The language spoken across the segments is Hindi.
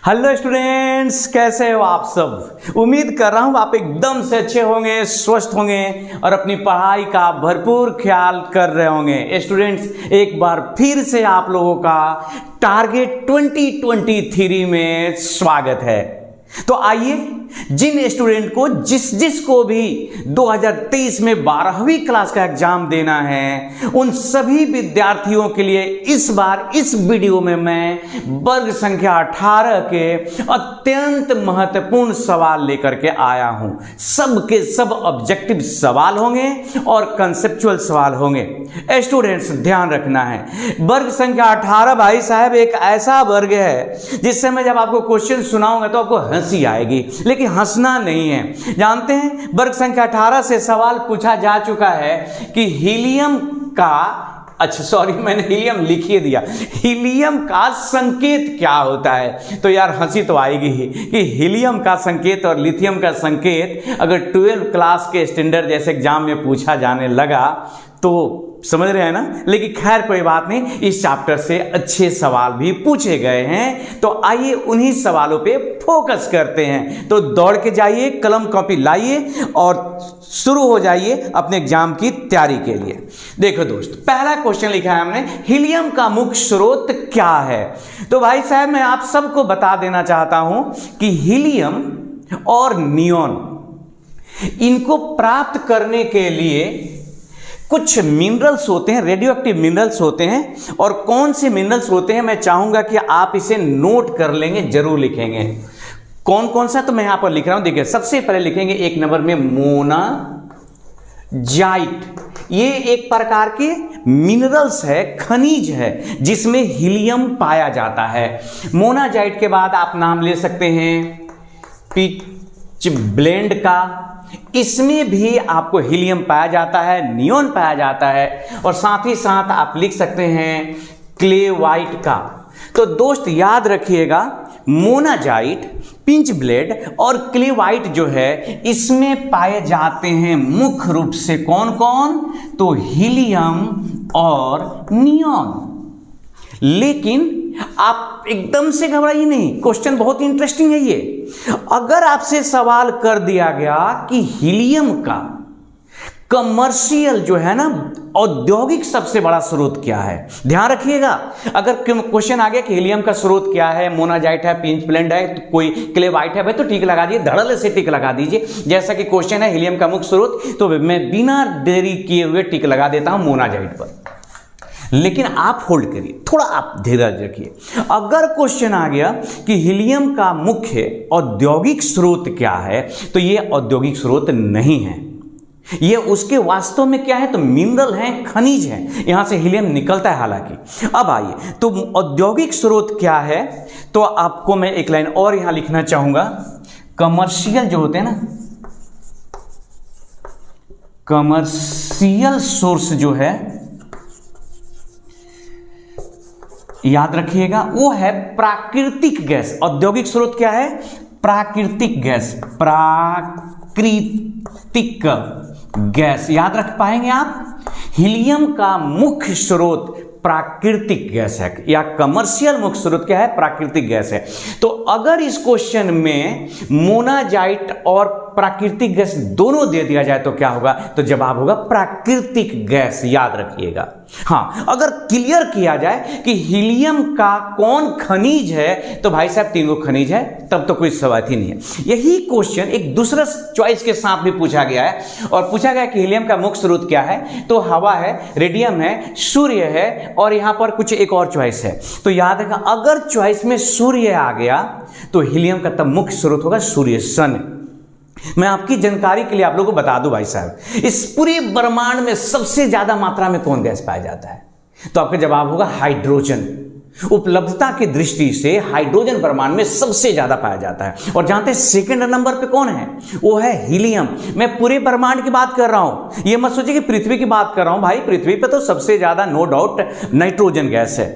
हेलो स्टूडेंट्स, कैसे हो आप सब। उम्मीद कर रहा हूं आप एकदम से अच्छे होंगे, स्वस्थ होंगे और अपनी पढ़ाई का भरपूर ख्याल कर रहे होंगे। स्टूडेंट्स, एक बार फिर से आप लोगों का टारगेट 2023 में स्वागत है। तो आइए, जिन स्टूडेंट को जिस को भी 2023 में 12वीं क्लास का एग्जाम देना है, उन सभी विद्यार्थियों के लिए इस बार इस वीडियो में मैं वर्ग संख्या 18 के अत्यंत महत्वपूर्ण सवाल लेकर के आया हूं। सब के सब ऑब्जेक्टिव सवाल होंगे और कंसेप्चुअल सवाल होंगे। स्टूडेंट्स, ध्यान रखना है, वर्ग संख्या 18 भाई साहब एक ऐसा वर्ग है जिससे मैं जब आपको क्वेश्चन सुनाऊंगा तो आपको हंसी आएगी, लेकिन हंसना नहीं है। जानते हैं, वर्ग संख्या 18 से सवाल पूछा जा चुका है कि हीलियम का, अच्छा सॉरी मैंने हीलियम लिख ही दिया, हीलियम का संकेत क्या होता है। तो यार हंसी तो आएगी ही कि हीलियम का संकेत और लिथियम का संकेत अगर 12 क्लास के स्टैंडर्ड जैसे एग्जाम में पूछा जाने लगा तो समझ रहे हैं ना। लेकिन खैर कोई बात नहीं, इस चैप्टर से अच्छे सवाल भी पूछे गए हैं, तो आइए उन्हीं सवालों पे फोकस करते हैं। तो दौड़ के जाइए, कलम कॉपी लाइए और शुरू हो जाइए अपने एग्जाम की तैयारी के लिए। देखो दोस्त, पहला क्वेश्चन लिखा है हमने, हीलियम का मुख्य स्रोत क्या है। तो भाई साहब मैं आप सबको बता देना चाहता हूं कि हीलियम और नियॉन, इनको प्राप्त करने के लिए कुछ मिनरल्स होते हैं, रेडियो एक्टिव मिनरल्स होते हैं। और कौन से मिनरल्स होते हैं मैं चाहूंगा कि आप इसे नोट कर लेंगे, जरूर लिखेंगे। कौन कौन सा तो मैं यहां पर लिख रहा हूं। देखिए, सबसे पहले लिखेंगे एक नंबर में मोनाजाइट। ये एक प्रकार के मिनरल्स है, खनिज है, जिसमें हीलियम पाया जाता है। मोनाजाइट के बाद आप नाम ले सकते हैं पिच ब्लेंड का, इसमें भी आपको हीलियम पाया जाता है, नियॉन पाया जाता है। और साथ ही साथ आप लिख सकते हैं क्लेवाइट का। तो दोस्त याद रखिएगा, मोनाजाइट, पिंच ब्लेड और क्लेवाइट जो है, इसमें पाए जाते हैं मुख्य रूप से कौन कौन, तो हीलियम और नियॉन। लेकिन आप एकदम से घबराइए नहीं, क्वेश्चन बहुत इंटरेस्टिंग है ये। अगर आपसे सवाल कर दिया गया कि हीलियम का कमर्शियल जो है ना, औद्योगिक सबसे बड़ा स्रोत क्या है, ध्यान रखिएगा। अगर क्वेश्चन आ गया कि हीलियम का स्रोत क्या है, मोनाजाइट है, पिंच ब्लेंड है, तो कोई क्लेवाइट है, भाई तो टिक लगा दीजिए, धड़ल्ले से टिक लगा दीजिए। जैसा कि क्वेश्चन है हीलियम का मुख्य स्रोत, तो मैं बिना देरी किए हुए टिक लगा देता हूं मोनाजाइट पर। लेकिन आप होल्ड करिए, थोड़ा आप धीरज रखिए। अगर क्वेश्चन आ गया कि हीलियम का मुख्य औद्योगिक स्रोत क्या है, तो यह औद्योगिक स्रोत नहीं है। यह उसके वास्तव में क्या है, तो मिनरल है, खनिज है, यहां से हीलियम निकलता है हालांकि। अब आइए, तो औद्योगिक स्रोत क्या है, तो आपको मैं एक लाइन और यहां लिखना चाहूंगा। कमर्शियल जो होते हैं ना, कमर्शियल सोर्स जो है, याद रखिएगा, वो है प्राकृतिक गैस। औद्योगिक स्रोत क्या है, प्राकृतिक गैस, प्राकृतिक गैस। याद रख पाएंगे आप, हीलियम का मुख्य स्रोत प्राकृतिक गैस है, या कमर्शियल मुख्य स्रोत क्या है, प्राकृतिक गैस है। तो अगर इस क्वेश्चन में मोनाजाइट और प्राकृतिक गैस दोनों दे दिया जाए तो क्या होगा, तो जवाब होगा प्राकृतिक गैस। याद रखिएगा। हाँ, अगर क्लियर किया जाए कि हीलियम का कौन खनिज है, तो भाई साहब तीनों खनिज है, तब तो कोई सवाल ही नहीं है। यही क्वेश्चन एक दूसरा चॉइस के साथ भी पूछा गया है, और पूछा गया कि हीलियम का मुख्य स्रोत क्या है, तो हवा है, रेडियम है, सूर्य है, और यहां पर कुछ एक और चॉइस है। तो याद रखना, अगर चॉइस में सूर्य आ गया तो हीलियम का तब मुख्य स्रोत होगा सूर्य, सन। मैं आपकी जानकारी के लिए आप लोगों को बता दूं भाई साहब, इस पूरे ब्रह्मांड में सबसे ज्यादा मात्रा में कौन गैस पाया जाता है, तो आपका जवाब होगा हाइड्रोजन। उपलब्धता की दृष्टि से हाइड्रोजन ब्रह्मांड में सबसे ज्यादा पाया जाता है। और जानते हैं सेकंड नंबर पे कौन है, वो है हीलियम। मैं पूरे ब्रह्मांड की बात कर रहा हूं, ये मत सोचिए कि पृथ्वी की बात कर रहा हूं। भाई पृथ्वी पे तो सबसे ज्यादा नो डाउट नाइट्रोजन गैस है,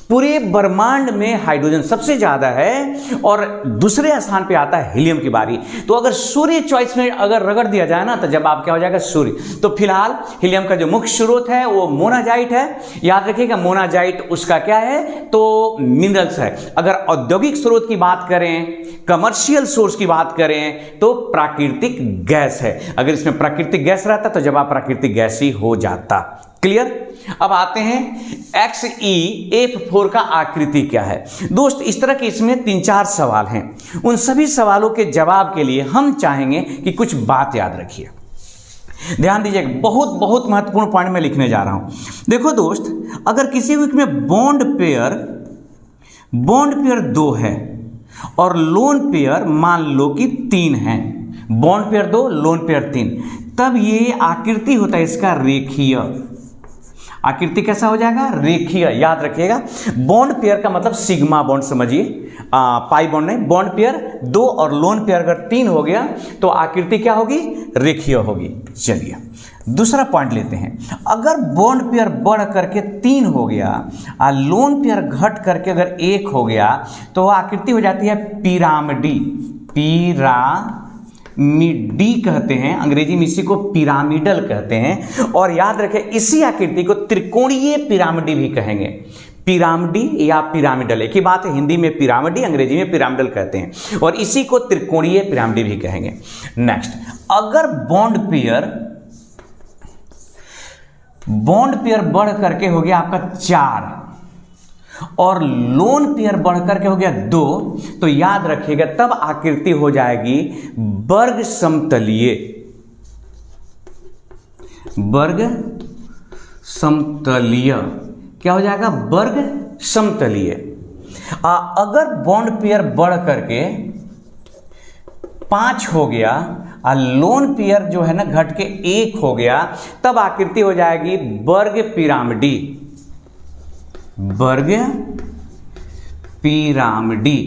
पूरे ब्रह्मांड में हाइड्रोजन सबसे ज्यादा है और दूसरे स्थान पे आता है हीलियम की बारी। तो अगर सूर्य चॉइस में अगर रगड़ दिया जाए ना तो जवाब क्या हो जाएगा? सूर्य। तो फिलहाल हीलियम का जो मुख्य स्रोत है वो मोनाजाइट है। याद रखिएगा मोनाजाइट उसका क्या है? तो मिनरल्स है। अगर औद्योगिक स्रोत की बात करें, कमर्शियल सोर्स की बात करें तो प्राकृतिक गैस है। अगर इसमें प्राकृतिक गैस रहता तो जवाब प्राकृतिक गैस ही हो जाता। क्लियर? अब आते हैं XeF4 का आकृति क्या है। दोस्त इस तरह के इसमें 3-4 सवाल हैं। उन सभी सवालों के जवाब के लिए हम चाहेंगे कि कुछ बात याद रखिए। ध्यान दीजिएगा, बहुत बहुत महत्वपूर्ण पॉइंट में लिखने जा रहा हूं। देखो दोस्त, अगर किसी वीक में बॉन्ड पेयर 2 है और लोन पेयर मान लो कि 3 है, बॉन्ड पेयर 2 लोन पेयर 3, तब ये आकृति होता है इसका रेखीय। आकृति कैसा हो जाएगा? रेखीय। याद रखिएगा, बॉन्ड पेयर का मतलब सिग्मा बॉन्ड समझिए, पाई बॉन्ड नहीं। बॉन्ड पेयर 2 और लोन पेयर अगर 3 हो गया तो आकृति क्या होगी? रेखीय होगी। चलिए दूसरा पॉइंट लेते हैं। अगर बॉन्ड पेयर बढ़ करके 3 हो गया और लोन पेयर घट करके अगर 1 हो गया तो आकृति हो जाती है पिरामिडी। पिरामिडी कहते हैं, अंग्रेजी में इसी को पिरामिडल कहते हैं। और याद रखें इसी आकृति को त्रिकोणीय पिरामिडी भी कहेंगे। पिरामिडी या पिरामिडल एक ही बात है, हिंदी में पिरामिडी, अंग्रेजी में पिरामिडल कहते हैं और इसी को त्रिकोणीय पिरामिडी भी कहेंगे। नेक्स्ट, अगर बॉन्ड पेयर बढ़ करके हो गया आपका 4 और लोन पेयर बढ़ करके हो गया 2, तो याद रखिएगा तब आकृति हो जाएगी वर्ग समतलीय। वर्ग समतलीय क्या हो जाएगा? वर्ग समतलीय। अगर बॉन्ड पेयर बढ़ करके 5 हो गया और लोन पेयर जो है ना घट के 1 हो गया तब आकृति हो जाएगी वर्ग पिरामिडी। वर्ग पिरामिडी,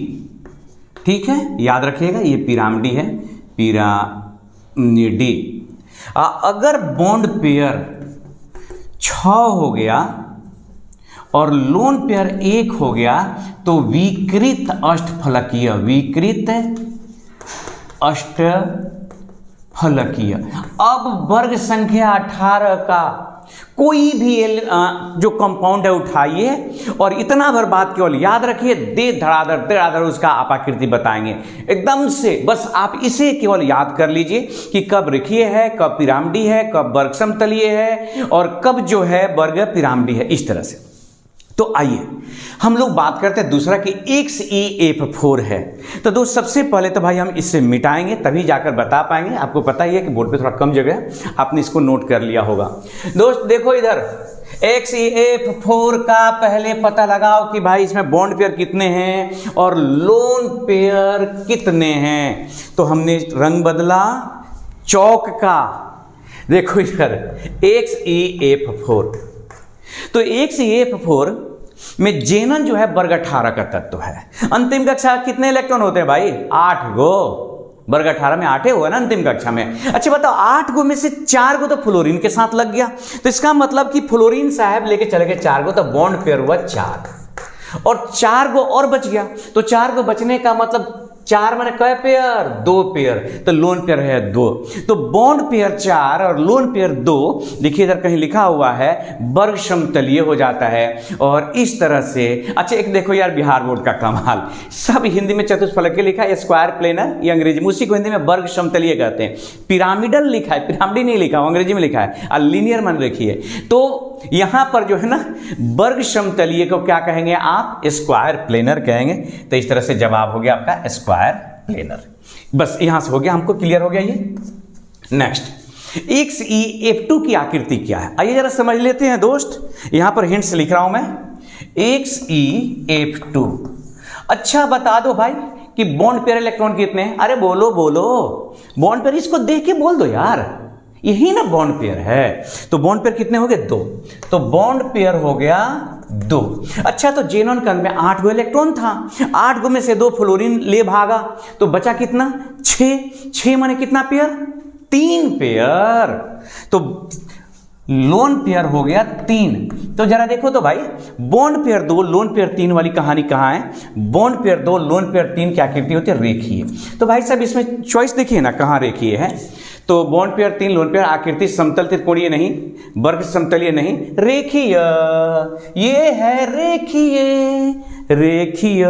ठीक है, याद रखिएगा ये पिरामिडी है, पिरामिडी। अगर बॉन्ड पेयर 6 हो गया और लोन पेयर 1 हो गया तो विकृत अष्टफलकीय। विकृत अष्टफलकीय। अब वर्ग संख्या 18 का कोई भी जो कंपाउंड है उठाइए और इतना भर बात केवल याद रखिए, दे धड़ाधड़ उसका आप आकृति बताएंगे एकदम से। बस आप इसे केवल याद कर लीजिए कि कब रेखीय है, कब पिरामिडी है, कब वर्ग समतलीय है और कब जो है वर्ग पिरामिडी है, इस तरह से। तो आइए हम लोग बात करते हैं दूसरा कि XeF4 है। तो दोस्त सबसे पहले तो भाई हम इससे मिटाएंगे तभी जाकर बता पाएंगे। आपको पता ही है कि बोर्ड पे थोड़ा कम जगह है, आपने इसको नोट कर लिया होगा। दोस्त देखो इधर XeF4 का पहले पता लगाओ कि भाई इसमें बॉन्ड पेयर कितने हैं और लोन पेयर कितने हैं। तो हमने रंग बदला चौक का। देखो इधर XeF4, तो XeF4 में जेनन जो है वर्ग 18 का तत्व है। अंतिम कक्षा कितने इलेक्ट्रॉन होते हैं भाई? 8 गो। वर्ग 18 में 8 हुआ ना अंतिम कक्षा में। अच्छा बताओ, 8 गो में से 4 गो तो फ्लोरीन के साथ लग गया, तो इसका मतलब कि फ्लोरीन साहब लेके चले गए 4 गो, तो बॉन्ड पेयर हुआ 4 और 4 गो और बच गया। तो 4 गो बचने का मतलब 4 माने कै पेयर? 2 पेयर, तो लोन पेयर है 2। तो बॉन्ड पेयर 4 और लोन पेयर 2, देखिए इधर कहीं लिखा हुआ है वर्ग समतलीय हो जाता है। और इस तरह से अच्छा एक देखो यार बिहार बोर्ड का कमाल, सब हिंदी में चतुष्फलकीय लिखा है, स्क्वायर प्लेनर, ये अंग्रेजी में, उसी को हिंदी में वर्ग समतलीय कहते हैं। पिरामिडल लिखा है, पिरामिडी नहीं लिखा, अंग्रेजी में लिखा है, और लीनियर मान रखिए। तो यहां पर जो है ना वर्ग समतलीय को क्या कहेंगे आप? स्क्वायर प्लेनर कहेंगे। तो इस तरह से जवाब हो गया आपका स्क्वायर प्लेनर। बस यहां से हो गया, हमको क्लियर हो गया ये। नेक्स्ट, XeF2 की आकृति क्या है? आइए जरा समझ लेते हैं दोस्त। यहां पर हिंट्स लिख रहा हूं मैं। XeF2, अच्छा बता दो भाई कि बॉन्ड पेयर इलेक्ट्रॉन कितने हैं? अरे बोलो बॉन्ड पेयर, इसको देख के बोल दो यार, यही ना बॉन्ड पेयर है। तो बॉन्ड पेयर कितने हो गए? 2। तो बॉन्ड पेयर हो गया 2। अच्छा तो जेनॉन के अंदर में 8 गो इलेक्ट्रॉन था, 8 गो में से 2 फ्लोरीन ले भागा, तो बचा कितना? 6 माने कितना पेयर? 3 पेयर। तो लोन पेयर हो गया 3। तो जरा देखो तो भाई, बॉन्ड पेयर 2 लोन पेयर 3 वाली कहानी कहाँ है? बॉन्ड पेयर 2 लोन पेयर 3 क्या आकृति होती है? रेखीय। तो भाई साहब इसमें चॉइस देखिए ना, कहाँ रेखीय है? तो बॉन्ड पेयर 3 लोन पेयर आकृति समतल त्रिकोणीय नहीं, वर्ग समतलीय नहीं, रेखीय। ये है रेखीय, रेखीय,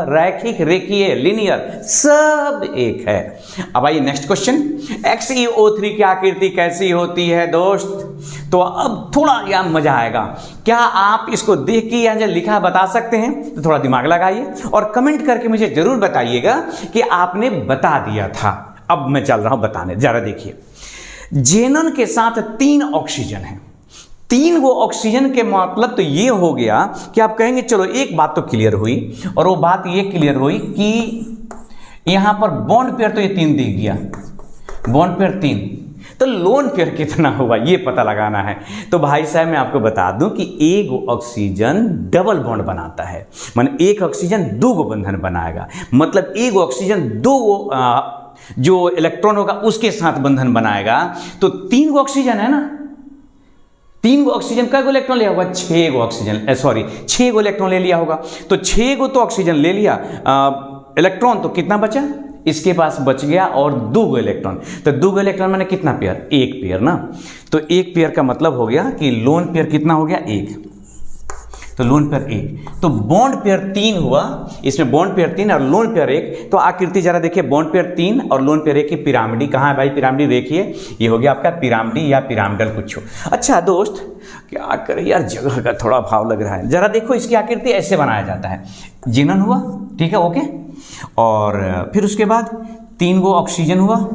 रैखिक, रेखीय, लिनियर, सब एक है। अब आइए नेक्स्ट क्वेश्चन, XeO3 की आकृति कैसी होती है दोस्त? तो अब थोड़ा यार मजा आएगा। क्या आप इसको देख के यहां जो लिखा बता सकते हैं? तो थोड़ा दिमाग लगाइए और कमेंट करके मुझे जरूर बताइएगा कि आपने बता दिया था। अब मैं चल रहा हूं बताने, जरा देखिए। जेनन के साथ 3 ऑक्सीजन है, 3 वो ऑक्सीजन के मतलब तो ये हो गया कि आप कहेंगे चलो एक बात तो क्लियर हुई, और वो बात ये क्लियर हुई कि यहां पर बॉन्ड पेयर तो ये 3 दिख गया, बॉन्ड पेयर 3, तो लोन पेयर कितना हुआ ये पता लगाना है। तो भाई साहब मैं आपको बता दूं कि एक ऑक्सीजन डबल बॉन्ड बनाता है, माने एक ऑक्सीजन 2 बंधन बनाएगा, मतलब एक ऑक्सीजन 2 जो इलेक्ट्रॉन होगा उसके साथ बंधन बनाएगा। तो 3 ऑक्सीजन है ना, 3 ऑक्सीजन का इलेक्ट्रॉन लिया होगा? 6 ऑक्सीजन, सॉरी 6 इलेक्ट्रॉन ले लिया होगा। तो 6 तो ऑक्सीजन ले लिया, इलेक्ट्रॉन तो कितना बचा? इसके पास बच गया और 2 इलेक्ट्रॉन। तो 2 इलेक्ट्रॉन माने कितना पेयर? 1 पेयर ना। तो 1 पेयर का मतलब हो गया कि लोन पेयर कितना हो गया? 1। तो लोन पेयर 1, तो बॉन्ड पेयर 3 हुआ, इसमें बॉन्ड पेयर 3 और लोन पेयर 1। तो आकृति जरा देखिए, बॉन्ड पेयर 3 और लोन पेयर 1 की पिरामिडी कहाँ है भाई? पिरामिडी देखिए, ये हो गया आपका पिरामिडी या पिरामिडल कुछ। अच्छा दोस्त क्या करें यार, जगह का थोड़ा भाव लग रहा है। जरा देखो इसकी आकृति ऐसे बनाया जाता है, जेनन हुआ, ठीक है, ओके, और फिर उसके बाद 3 वो ऑक्सीजन हुआ,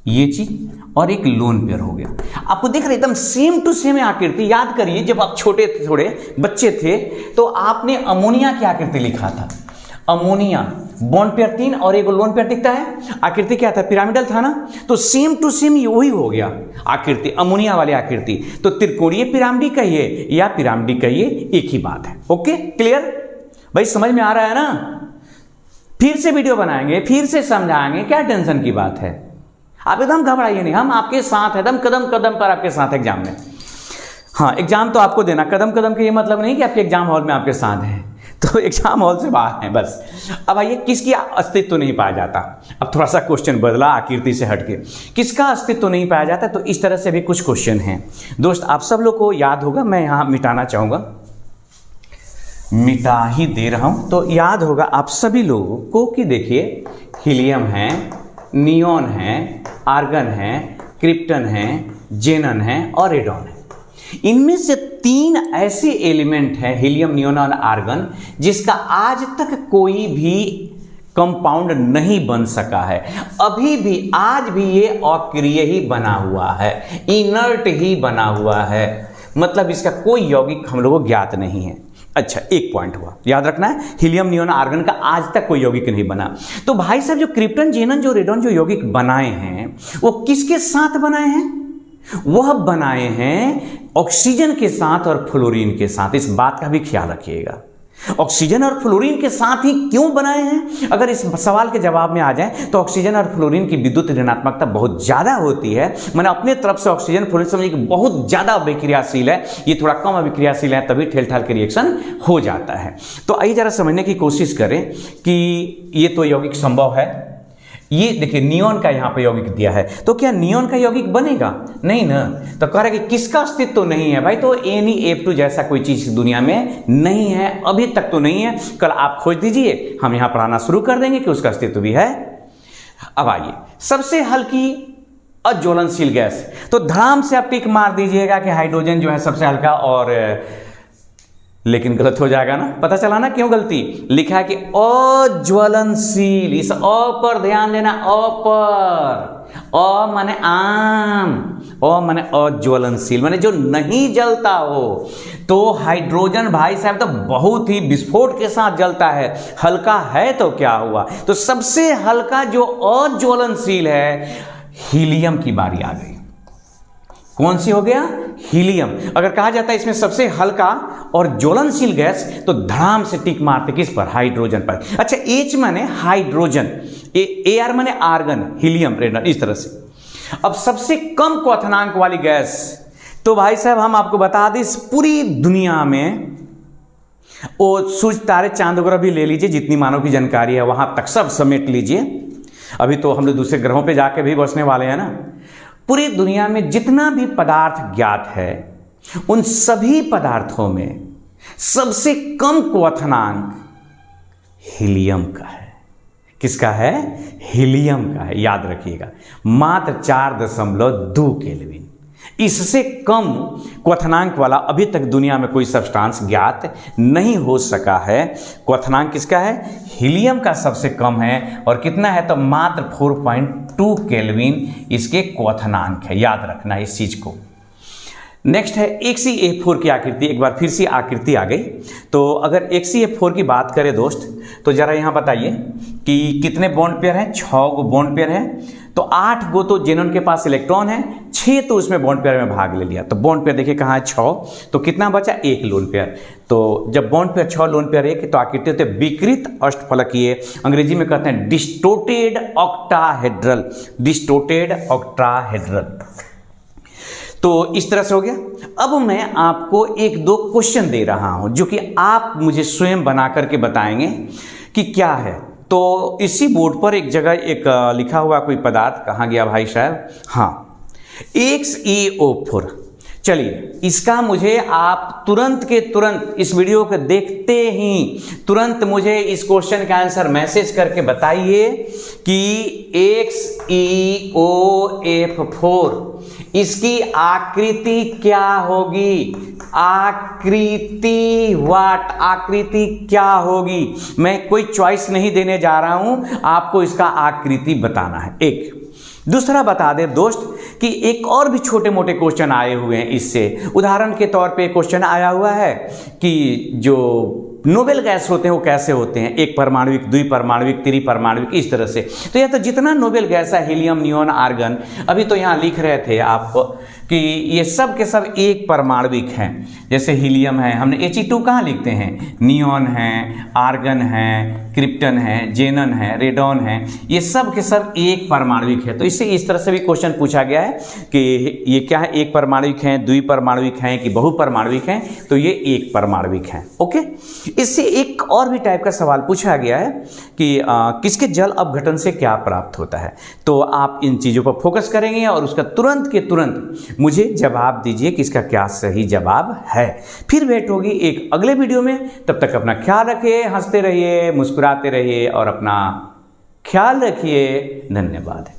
ये चीज, और एक लोन पेयर हो गया। आपको देख रहे एकदम सेम टू सेम आकृति। याद करिए जब आप छोटे थे, थोड़े बच्चे थे, तो आपने अमोनिया की आकृति लिखा था, अमोनिया, बॉन्ड पेयर 3 और एक लोन पेयर दिखता है, आकृति क्या था? पिरामिडल था ना। तो सेम टू सेम वही हो गया आकृति, अमोनिया वाली आकृति। तो त्रिकोणीय पिरामिडी कहिए या पिरामिडी कहिए, एक ही बात है। ओके, क्लियर भाई, समझ में आ रहा है ना? फिर से वीडियो बनाएंगे, फिर से समझाएंगे, क्या टेंशन की बात है? आप एकदम घबराइए नहीं, हम आपके साथ एकदम कदम कदम पर आपके साथ एग्जाम में। हाँ, एग्जाम तो आपको देना, कदम कदम के ये मतलब नहीं कि आपके एग्जाम हॉल में आपके साथ हैं, तो एग्जाम हॉल से बाहर हैं बस। अब आइए, किसकी अस्तित्व तो नहीं पाया जाता? अब थोड़ा सा क्वेश्चन बदला आकृति से हटके, किसका अस्तित्व तो नहीं पाया जाता? तो इस तरह से भी कुछ क्वेश्चन हैं दोस्त, आप सब लोग को याद होगा। मैं यहाँ मिटाना चाहूँगा, मिटा ही दे रहा हूँ, तो याद होगा आप सभी लोगों को कि देखिए हीलियम है, नियॉन है, आर्गन है, क्रिप्टन है, जेनन है और रेडॉन है। इनमें से 3 ऐसे एलिमेंट हैं, हीलियम, नियॉन और आर्गन, जिसका आज तक कोई भी कंपाउंड नहीं बन सका है। अभी भी, आज भी ये अक्रिय ही बना हुआ है, इनर्ट ही बना हुआ है, मतलब इसका कोई यौगिक हम लोगों को ज्ञात नहीं है। अच्छा, एक पॉइंट हुआ, याद रखना है, हीलियम, नियॉन, आर्गन का आज तक कोई यौगिक नहीं बना। तो भाई साहब जो क्रिप्टन, जेनन, जो रेडॉन जो यौगिक बनाए हैं, वो किसके साथ बनाए हैं? वह बनाए हैं ऑक्सीजन के साथ और फ्लोरीन के साथ। इस बात का भी ख्याल रखिएगा, ऑक्सीजन और फ्लोरीन के साथ ही क्यों बनाए हैं? अगर इस सवाल के जवाब में आ जाए तो ऑक्सीजन और फ्लोरीन की विद्युत ऋणात्मकता बहुत ज़्यादा होती है, मैंने अपने तरफ से ऑक्सीजन फ्लोरीन समझिए कि बहुत ज़्यादा अभिक्रियाशील है, ये थोड़ा कम अभिक्रियाशील है, तभी ठेलठाल के रिएक्शन हो जाता है। तो आइए जरा समझने की कोशिश करें कि ये तो यौगिक संभव है। ये देखिए नियॉन का यहाँ पे यौगिक दिया है, तो क्या नियॉन का यौगिक बनेगा? नहीं ना। तो कह रहा है कि किसका अस्तित्व तो नहीं है भाई? तो NeF2 जैसा कोई चीज दुनिया में नहीं है, अभी तक तो नहीं है। कल आप खोज दीजिए, हम यहाँ पढ़ाना शुरू कर देंगे कि उसका अस्तित्व भी है। अब आइए, सबसे हल्की अज्वलनशील गैस, तो धड़ाम से आप टिक मार दीजिएगा कि हाइड्रोजन जो है सबसे हल्का, और लेकिन गलत हो जाएगा ना। पता चला ना क्यों गलती? लिखा है कि अज्वलनशील, इस अ पर ध्यान देना, अ पर, अ माने आम, अ माने अज्वलनशील, माने जो नहीं जलता हो। तो हाइड्रोजन भाई साहब तो बहुत ही विस्फोट के साथ जलता है, हल्का है तो क्या हुआ? तो सबसे हल्का जो अज्वलनशील है, हीलियम की बारी आ गई। कौन सी हो गया? हीलियम। अगर कहा जाता है इसमें सबसे हल्का और ज्वलनशील गैस, तो धड़ाम से टिक मारते किस पर? हाइड्रोजन पर। अच्छा, H माने हाइड्रोजन, AR माने आर्गन, हीलियम, रेडॉन, इस तरह से। अब सबसे कम क्वथनांक वाली गैस, तो भाई साहब हम आपको बता दें इस पूरी दुनिया में वो सूर्य तारे चांद ग्रह भी ले लीजिए, जितनी मानव की जानकारी है वहां तक सब समेट लीजिए। अभी तो हम लोग दूसरे ग्रहों पे जाके भी बसने वाले हैं ना। पूरी दुनिया में जितना भी पदार्थ ज्ञात है उन सभी पदार्थों में सबसे कम क्वथनांक हीलियम का है। किसका है? हीलियम का है। याद रखिएगा, मात्र 4.2 केल्विन। इससे कम क्वथनांक वाला अभी तक दुनिया में कोई सब्सटेंस ज्ञात नहीं हो सका है। क्वथनांक किसका है? हीलियम का सबसे कम है। और कितना है? तो मात्र 4.2 केल्विन इसके क्वथनांक है। याद रखना इस चीज को। नेक्स्ट है HCl4 की आकृति। एक बार फिर से आकृति आ गई। तो अगर HCl4 की बात करें दोस्त, तो जरा यहाँ बताइए कि कितने बॉन्ड पेयर हैं? 6 गो बॉन्ड पेयर है। तो 8 गो तो जेनॉन के पास इलेक्ट्रॉन है, 6 तो उसमें बॉन्ड पेयर में भाग ले लिया। तो बॉन्ड पेयर देखिए कहाँ है? 6। तो कितना बचा? 1 लोन पेयर। तो जब बॉन्ड पेयर 6 लोन पेयर 1, तो आकृति होते हैं विकृत अष्टफलकीय। अंग्रेजी में कहते हैं डिस्टोर्टेड ऑक्टाहेड्रल। Distorted octahedral. तो इस तरह से हो गया। अब मैं आपको 1-2 क्वेश्चन दे रहा हूं जो कि आप मुझे स्वयं बना करके बताएंगे कि क्या है। तो इसी बोर्ड पर एक जगह एक लिखा हुआ कोई पदार्थ, कहाँ गया भाई साहब? हाँ, XeO4। चलिए, इसका मुझे आप तुरंत के तुरंत इस वीडियो को देखते ही तुरंत मुझे इस क्वेश्चन का आंसर मैसेज करके बताइए कि XeOF4 इसकी आकृति क्या होगी? आकृति व्हाट? आकृति क्या होगी? मैं कोई चॉइस नहीं देने जा रहा हूं, आपको इसका आकृति बताना है। एक दूसरा बता दें दोस्त कि एक और भी छोटे मोटे क्वेश्चन आए हुए हैं इससे। उदाहरण के तौर पे क्वेश्चन आया हुआ है कि जो नोबेल गैस होते हैं वो कैसे होते हैं? 1 परमाणुविक, 2 परमाणुविक, 3 परमाणुविक, इस तरह से। तो यह तो जितना नोबेल गैस है, हीलियम, नियोन, आर्गन, अभी तो यहाँ लिख रहे थे आपको कि ये सब के सब 1 परमाणुविक हैं। जैसे हीलियम है, हमने He2 कहाँ लिखते हैं? नियोन है, आर्गन है, क्रिप्टन है, जेनन है, रेडॉन है, ये सब के सब 1 परमाणुविक है। तो इससे इस तरह से भी क्वेश्चन पूछा गया है कि ये क्या है? 1 परमाणुविक है, 2 परमाणुविक हैं कि बहुपरमाणुविक हैं? तो ये 1 परमाणुविक हैं। ओके। इससे एक और भी टाइप का सवाल पूछा गया है कि किसके जल अपघटन से क्या प्राप्त होता है? तो आप इन चीज़ों पर फोकस करेंगे और उसका तुरंत के तुरंत मुझे जवाब दीजिए कि इसका क्या सही जवाब है। फिर भेंट होगी एक अगले वीडियो में। तब तक अपना ख्याल रखिए, हंसते रहिए, मुस्कुराते रहिए और अपना ख्याल रखिए। धन्यवाद।